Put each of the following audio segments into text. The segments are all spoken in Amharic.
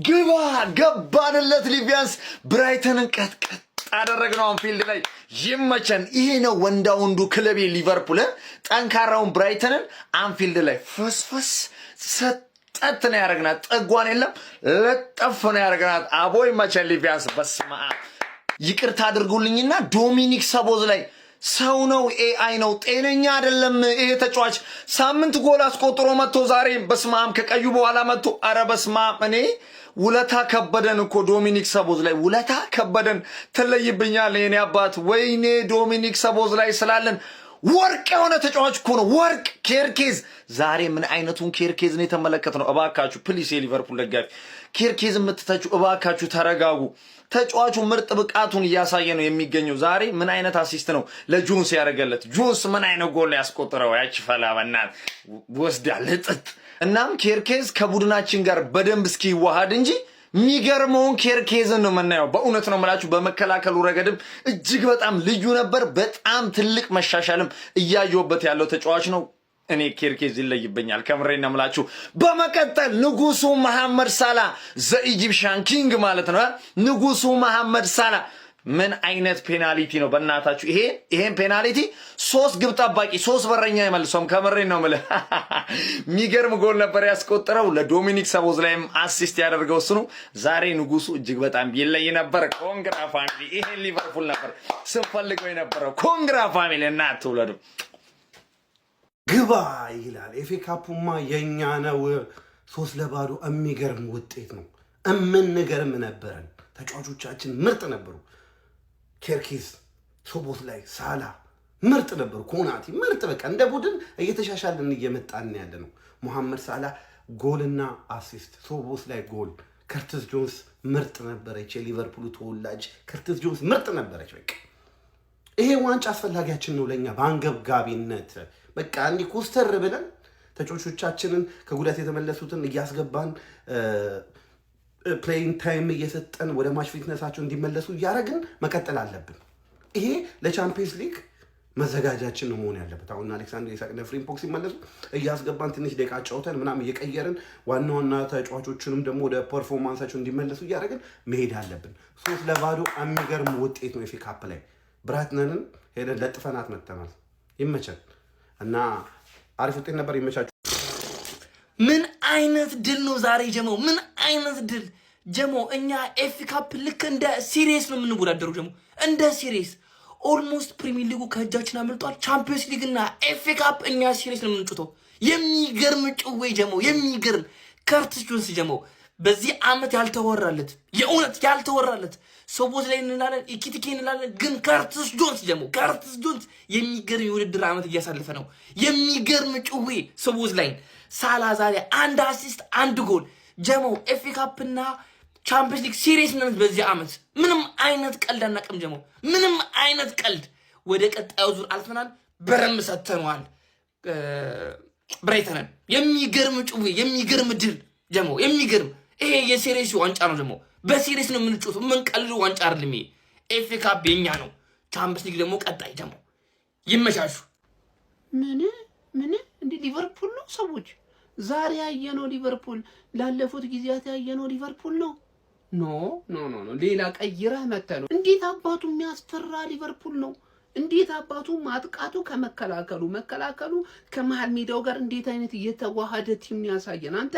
ግባ ገባንለት ሊቪያንስ ብራይተንን ቀጥቀጥ አደረግነው አንፊልድ ላይ ይመቸን። ይሄ ነው ወንዳ ወንዱ ክለብ ሊቨርፑል ጠንካራውን ብራይተንን አንፊልድ ላይ ፈስፈስ ሰጠት ነው ያረግናት። ጠጓን የለም ለጠፍ ነው ያረግናት። አቦ ይመቸን ሊቪያንስ። በስመ አብ ይቅርታ አድርጉልኝና ዶሚኒክ ሰቦዝ ላይ ሰው ነው ኤአይ ነው ጤነኛ አይደለም ይሄ ተጫዋች። ሳምንት ጎል አስቆጥሮ መጥቶ ዛሬ በስመ አብ ከቀዩ በኋላ መጥቶ አረ በስመ አብ እኔ ውለታ ከበደን እኮ ዶሚኒክ ሰቦዝ ላይ ውለታ ከበደን። ትለይብኛል የኔ አባት። ወይኔ ዶሚኒክ ሰቦዝ ላይ ስላለን ወርቅ የሆነ ተጫዋች እኮ ነው። ወርቅ ኬርኬዝ ዛሬ ምን አይነቱን ኬርኬዝ ነው የተመለከትነው። እባካችሁ ፕሊስ የሊቨርፑል ደጋፊ ኬርኬዝ የምትተቹ እባካችሁ ተረጋጉ። ተጫዋቹ ምርጥ ብቃቱን እያሳየ ነው የሚገኘው። ዛሬ ምን አይነት አሲስት ነው ለጆንስ ያደረገለት። ጆንስ ምን አይነት ጎል ያስቆጠረው። ያቺ ፈላበናት ወስዳ ልጥጥ። እናም ኬርኬዝ ከቡድናችን ጋር በደንብ እስኪ ይዋሃድ እንጂ የሚገርመውን ኬርኬዝን ነው የምናየው። በእውነት ነው የምላችሁ። በመከላከሉ ረገድም እጅግ በጣም ልዩ ነበር። በጣም ትልቅ መሻሻልም እያየሁበት ያለው ተጫዋች ነው። እኔ ኬርኬዝ ይለይብኛል ከምሬና ምላችሁ። በመቀጠል ንጉሱ መሐመድ ሳላ ዘኢጂፕሽያን ኪንግ ማለት ነው። ንጉሱ መሐመድ ሳላ ምን አይነት ፔናልቲ ነው በእናታችሁ። ይሄን ፔናልቲ 3 ግብ ጠባቂ 3 በረኛ ይመልሶም። ከምሬና ነው የምልህ። የሚገርም ጎል ነበር ያስቆጠረው። ለዶሚኒክ ሰቦዝ ላይም አሲስት ያደርገው እሱ ነው። ዛሬ ንጉሱ እጅግ በጣም ይለይ ነበር። ኮንግራ ፋሚሊ። ይሄን ሊቨርፑል ነበር ስንፈልገው የነበረው። ኮንግራ ፋሚሊ እና አትውለዱ። ግባ ይላል። ኤፌ ካፑማ የኛ ነው። 3-0 የሚገርም ውጤት ነው። እምንገርም ነበረን። ተጫዋቾቻችን ምርጥ ነበሩ። ኬርኬዝ ሶቦት ላይ ሳላ ምርጥ ነበሩ። ኮናቲ ምርጥ። በቃ እንደ ቡድን እየተሻሻልን እየመጣን ያለ ነው። መሐመድ ሳላ ጎልና አሲስት፣ ሶቦት ላይ ጎል። ከርቲስ ጆንስ ምርጥ ነበረች። የሊቨርፑል ተወላጅ ከርቲስ ጆንስ ምርጥ ነበረች። በቃ ይሄ ዋንጫ አስፈላጊያችን ነው ለኛ በአንገብጋቢነት። በቃ እንዲህ ኮስተር ብለን ተጫዋቾቻችንን ከጉዳት የተመለሱትን እያስገባን ፕሌይንግ ታይም እየሰጠን ወደ ማች ፊትነሳቸው እንዲመለሱ እያደረግን መቀጠል አለብን። ይሄ ለቻምፒየንስ ሊግ መዘጋጃችን ነው መሆን ያለበት። አሁን አሌክሳንደር ኢሳቅና ፍሪምፖክ ሲመለሱ እያስገባን ትንሽ ደቂቃ ጫውተን ምናምን እየቀየርን ዋና ተጫዋቾችንም ደግሞ ወደ ፐርፎርማንሳቸው እንዲመለሱ እያደረግን መሄድ አለብን። 3-0 የሚገርም ውጤት ነው። ኤፌ ካፕ ላይ ብራይተንን ሄደን ለጥፈናት መተናል። ይመቻል እና አሪፍ ውጤት ነበር። ይመቻችሁ። ምን አይነት ድል ነው ዛሬ ጀሞ! ምን አይነት ድል ጀሞ! እኛ ኤፍ ካፕ ልክ እንደ ሲሪየስ ነው የምንወዳደረው ጀሞ፣ እንደ ሲሪየስ። ኦልሞስት ፕሪሚየር ሊጉ ከእጃችን አመልጧል። ቻምፒየንስ ሊግ እና ኤፍ ካፕ እኛ ሲሪየስ ነው የምንጫወተው። የሚገርም ጭዌ ጀሞ፣ የሚገርም ከርቲስ ጆንስ ጀሞ። በዚህ አመት ያልተወራለት የእውነት ያልተወራለት ሰቦዝ ላይ እንላለን፣ ኢኪቲኬ እንላለን፣ ግን ከርቲስ ጆንስ ጀሞ፣ ከርቲስ ጆንስ የሚገርም የውድድር አመት እያሳለፈ ነው። የሚገርም ጭዌ ሰቦዝ ላይ። ሳላ ዛሬ 1 አሲስት 1 ጎል ጀሞ። ኤፍ ካፕ እና ቻምፒየንስ ሊግ ሲሪየስ ነን በዚህ አመት። ምንም አይነት ቀልድ አናውቅም ጀሞ፣ ምንም አይነት ቀልድ። ወደ ቀጣዩ ዙር አልፈናል። በረም ሰተነዋል ብራይተንን። የሚገርም ጭዌ፣ የሚገርም ድል ጀሞ፣ የሚገርም። ይሄ የሲሪየስ ዋንጫ ነው ጀሞ። በሲሪየስ ነው የምንጫወተው። ምን ቀልድ ዋንጫ አይደለም ይሄ። ኤፍ ካፕ የኛ ነው። ቻምፒየንስ ሊግ ደግሞ ቀጣይ ጀሞ። ይመሻሹ። ምን እንደ ሊቨርፑል ነው ሰዎች። ዛሬ ያየነው ሊቨርፑል ላለፉት ጊዜያት ያየነው ሊቨርፑል ነው። ኖ ሌላ ቀይረህ መተህ ነው። እንዴት አባቱ የሚያስፈራ ሊቨርፑል ነው። እንዴት አባቱ ማጥቃቱ መከላከሉ ከመሃል ሜዳው ጋር እንዴት አይነት እየተዋሃደ ቲም ያሳየን። አንተ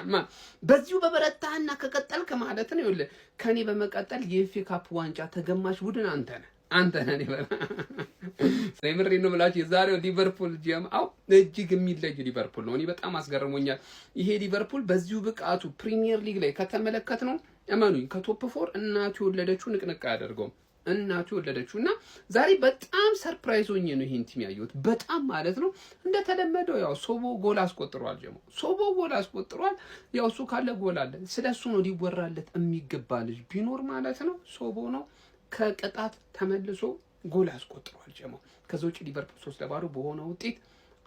ማን በዚሁ በበረታህና ከቀጠልክ ማለት ነው። ይኸውልህ ከኔ በመቀጠል የኤፍ ካፕ ዋንጫ ተገማሽ ቡድን አንተ ነህ። ስለምሬ ነው ብላችሁ የዛሬው ሊቨርፑል ጀማው እጅግ የሚለይ ሊቨርፑል ነው። እኔ በጣም አስገርሞኛል። ይሄ ሊቨርፑል በዚሁ ብቃቱ ፕሪሚየር ሊግ ላይ ከተመለከት ነው እመኑኝ ከቶፕ 4 እናቱ የወለደችው ንቅንቅ አያደርገውም። እናቱ የወለደችውና ዛሬ በጣም ሰርፕራይዝ ሆኜ ነው ይሄን ቲም ያየሁት። በጣም ማለት ነው። እንደተለመደው ያው ሶቦ ጎል አስቆጥሯል ጀሞ። ሶቦ ጎል አስቆጥሯል። ያው እሱ ካለ ጎል አለ። ስለሱ ነው ሊወራለት የሚገባ ልጅ ቢኖር ማለት ነው ሶቦ ነው። ከቅጣት ተመልሶ ጎል አስቆጥሯል ጀሞ። ከዛ ውጪ ሊቨርፑል 3-0 በሆነ ውጤት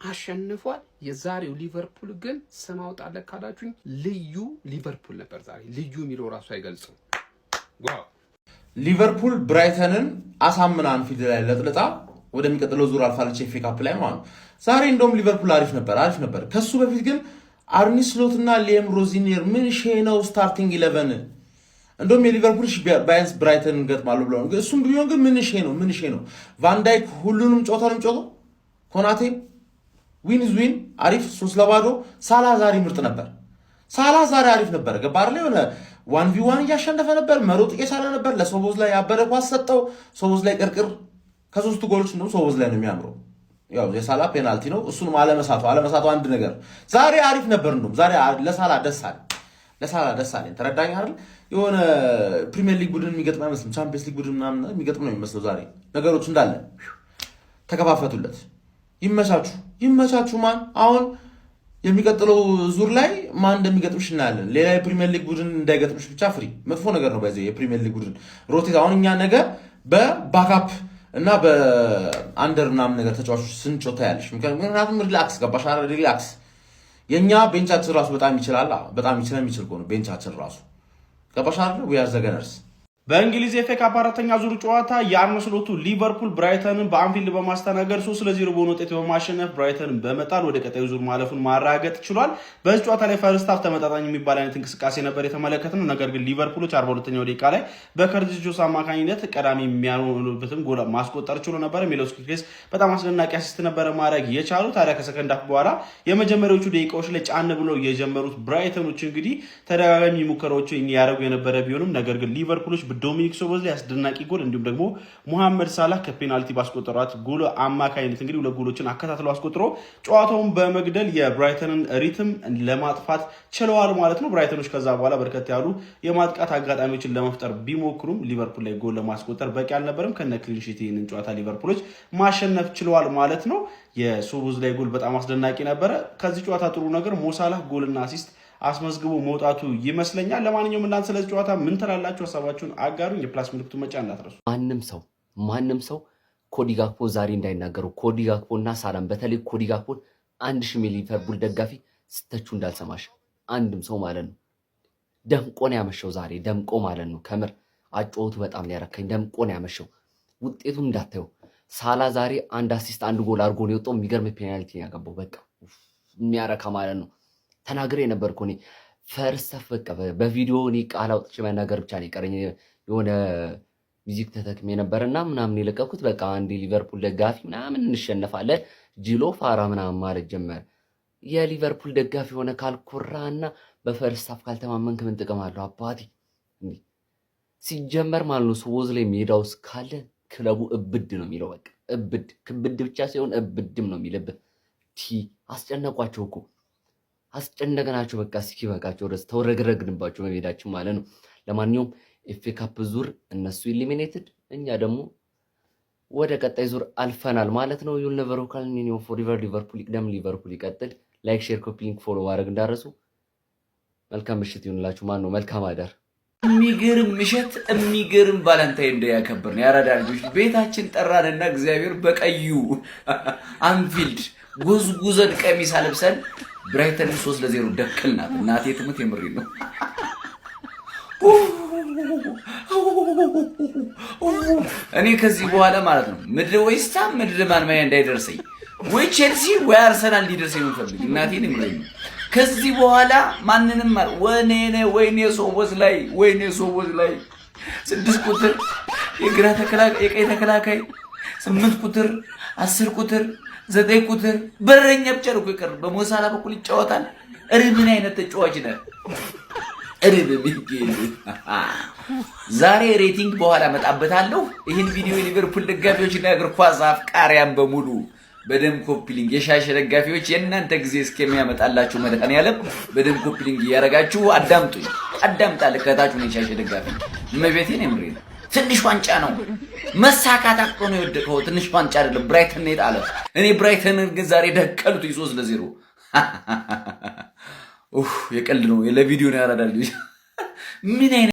አሸንፏል። የዛሬው ሊቨርፑል ግን ስም አውጣለት ካላችሁኝ ልዩ ሊቨርፑል ነበር ዛሬ። ልዩ የሚለው ራሱ አይገልጽም። ዋው! ሊቨርፑል ብራይተንን አሳምና አንፊልድ ላይ ለጥልጣ ወደሚቀጥለው ዙር አልፋለች ኤፍ ኤ ካፕ ላይ ማለት ነው። ዛሬ እንደውም ሊቨርፑል አሪፍ ነበር። ከሱ በፊት ግን አርኒ ስሎትና ሊያም ሮዚኒየር ምን ሼናው ስታርቲንግ 11 እንደውም የሊቨርፑል ባያንስ ብራይተን ገጥማሉ ብለው ነው። እሱም ቢሆን ግን ምን ሼ ነው ቫን ዳይክ ሁሉንም ጮታንም ጮቶ ኮናቴ ዊን አሪፍ 3-0 ሳላ ዛሬ ምርጥ ነበር። ሳላ ዛሬ አሪፍ ነበር። ገባር ላይ ሆነ 1v1 እያሸነፈ ነበር። መሮጥ እየቻለ ነበር። ለሶቦዝ ላይ ያበረ ኳስ ሰጠው። ሶቦዝ ላይ ቅርቅር ከሶስቱ ጎሎች ነው ሶቦዝ ላይ ነው የሚያምረው። ያው የሳላ ፔናልቲ ነው። እሱንም አለመሳቱ አንድ ነገር። ዛሬ አሪፍ ነበር። እንደውም ዛሬ ለሳላ ደስ አለኝ። ተረዳኝ አይደል? የሆነ ፕሪሚየር ሊግ ቡድን የሚገጥም አይመስልም። ቻምፒየንስ ሊግ ቡድን ምናምን የሚገጥም ነው የሚመስለው። ዛሬ ነገሮች እንዳለ ተከፋፈቱለት። ይመቻችሁ። ማን አሁን የሚቀጥለው ዙር ላይ ማን እንደሚገጥምሽ እናያለን። ሌላ የፕሪሚየር ሊግ ቡድን እንዳይገጥምሽ ብቻ ፍሪ። መጥፎ ነገር ነው ባይዘ የፕሪሚየር ሊግ ቡድን ሮቴት። አሁን እኛ ነገር በባካፕ እና በአንደር ምናምን ነገር ተጫዋቾች ስንጮታ ያለሽ ምክንያቱም ሪላክስ ገባሽ አይደል? ሪላክስ የኛ ቤንቻችን ራሱ በጣም ይችላል። በጣም የሚችል ነው ቤንቻችን ራሱ ገባሽ አይደል? ዊ አር ዘ ገነርስ። በእንግሊዝ ኤፍ ኤ ካፕ አራተኛ ዙር ጨዋታ የአርነ ስሎቱ ሊቨርፑል ብራይተንን በአንፊልድ በማስተናገድ 3-0 በሆነ ውጤት በማሸነፍ ብራይተንን በመጣል ወደ ቀጣዩ ዙር ማለፉን ማረጋገጥ ችሏል። በዚህ ጨዋታ ላይ ፈርስት ሃፍ ተመጣጣኝ የሚባል አይነት እንቅስቃሴ ነበር የተመለከትነው። ነገር ግን ሊቨርፑሎች 42ኛው ደቂቃ ላይ በከርቲስ ጆስ አማካኝነት ቀዳሚ የሚያኖሩበትም ጎል ማስቆጠር ችሎ ነበር። ሚሎስ ኪርኬዝ በጣም አስደናቂ አሲስት ነበረ ማድረግ የቻሉ። ታዲያ ከሰከንድ ሃፍ በኋላ የመጀመሪያዎቹ ደቂቃዎች ላይ ጫን ብለው የጀመሩት ብራይተኖች እንግዲህ ተደጋጋሚ ሙከራዎችን ያደረጉ የነበረ ቢሆንም ነገር ግን ሊቨርፑሎች ዶሚኒክ ሶቦዝላይ አስደናቂ ጎል እንዲሁም ደግሞ ሙሐመድ ሳላህ ከፔናልቲ ባስቆጠሯት ጎል አማካይነት እንግዲህ ሁለት ጎሎችን አከታትለው አስቆጥሮ ጨዋታውን በመግደል የብራይተንን ሪትም ለማጥፋት ችለዋል ማለት ነው። ብራይተኖች ከዛ በኋላ በርከት ያሉ የማጥቃት አጋጣሚዎችን ለመፍጠር ቢሞክሩም ሊቨርፑል ላይ ጎል ለማስቆጠር በቂ አልነበረም። ከነ ክሊን ሺት ይህንን ጨዋታ ሊቨርፑሎች ማሸነፍ ችለዋል ማለት ነው። የሶቦዝላይ ጎል በጣም አስደናቂ ነበረ። ከዚህ ጨዋታ ጥሩ ነገር ሞሳላህ ጎልና አሲስት አስመዝግቦ መውጣቱ ይመስለኛል። ለማንኛውም እናንተ ስለዚህ ጨዋታ ምን ትላላችሁ? ሐሳባችሁን አጋሩኝ። የፕላስ ምልክቱን መጫን እንዳትረሱ። ማንም ሰው ኮዲ ጋክፖ ዛሬ እንዳይናገሩ። ኮዲ ጋክፖ እና ሳላም በተለይ ኮዲ ጋክፖን 1000 ሚሊዮን ሊቨርፑል ደጋፊ ስተቹ እንዳልሰማሽ አንድም ሰው ማለት ነው። ደምቆ ነው ያመሸው ዛሬ ደምቆ ማለት ነው። ከምር አጫወቱ በጣም ሊያረካኝ ደምቆ ነው ያመሸው። ውጤቱን እንዳታዩ። ሳላ ዛሬ አንድ አሲስት አንድ ጎል አድርጎ ነው የወጣው። የሚገርም ፔናልቲ ያገባው በቃ የሚያረካ ማለት ነው። ተናግሬ ነበርኩ እኔ ፈርስት በቃ በቪዲዮ እኔ ቃል አውጥቼ መናገር ብቻ ነው የቀረኝ። የሆነ ሚዚክ ተጠቅሜ ነበርና ምናምን የለቀኩት በቃ አንድ ሊቨርፑል ደጋፊ ምናምን እንሸነፋለን ጂሎ ፋራ ምናምን ማለት ጀመረ። የሊቨርፑል ደጋፊ ሆነ ካልኩራና በፈርስት ሃፍ ካልተማመንክ ምን ጥቅም አለው አባቴ? እንዴ ሲጀመር ማለት ነው ሶቦዝ ላይ ሜዳው ካለ ክለቡ እብድ ነው የሚለው። በቃ እብድ ክብድ ብቻ ሳይሆን እብድም ነው የሚልብህ። አስጨነቋቸው እኮ አስጨነቀናቸው። በቃ እስኪበቃቸው ድረስ ተወረግረግንባቸው በሜዳችን ማለት ነው። ለማንኛውም ኤፍ ኤ ካፕ ዙር እነሱ ኢሊሚኔትድ፣ እኛ ደግሞ ወደ ቀጣይ ዙር አልፈናል ማለት ነው። ዩል ኔቨር ዎክ አሎን ፎርኤቨር። ሊቨርፑል ይቅደም፣ ሊቨርፑል ይቀጥል። ላይክ፣ ሼር፣ ኮፒ ሊንክ፣ ፎሎ ማድረግ እንዳረሱ። መልካም ምሽት ይሁንላችሁ። ማን ነው መልካም አዳር። የሚገርም ምሽት የሚገርም ቫለንታይን ዴይ ያከበርን ያራዳ ልጆች ቤታችን ጠራንና እግዚአብሔር በቀዩ አንፊልድ ጉዝጉዘን ቀሚስ አለብሰን ብራይተን 3-0 ደቅልናት። እናቴ ትምት የምሪ ነው። እኔ ከዚህ በኋላ ማለት ነው ምድር ወይስታ ምድር ማንማያ እንዳይደርሰኝ ወይ ቼልሲ ወይ አርሰናል እንዲደርሰኝ የምፈልግ እናቴን የምሪ ነው። ከዚህ በኋላ ማንንም ወይኔ ሶቦዝ ላይ 6 ቁጥር የግራ ተከላካይ የቀይ ተከላካይ 8 ቁጥር 10 ቁጥር 9 ቁጥር በረኛ ብቻ ነው ይቀር። በሞሳላ በኩል ይጫወታል። ምን አይነት ተጫዋች ነህ? ዛሬ ሬቲንግ በኋላ መጣበታለሁ። ይህን ቪዲዮ ሊቨርፑል ደጋፊዎችና እግር ኳስ አፍቃሪያን በሙሉ በደም ኮፒሊንግ የሻሸ ደጋፊዎች የእናንተ ጊዜ እስከሚያመጣላችሁ መድኃኒዓለም በደም ኮፒሊንግ እያደረጋችሁ አዳምጣለህ። ከታችሁ ነው የሻሸ ደጋፊ መቤቴን የምሬ ነው። ትንሽ ዋንጫ ነው መሳካት አቅቶ ነው የወደቀው። ትንሽ ዋንጫ አይደለም ብራይተን ነው የጣለው። እኔ ብራይተንን ግን ዛሬ ደቀሉት 3-0። የቀልድ ነው ለቪዲዮ ነው ያራዳል። ምን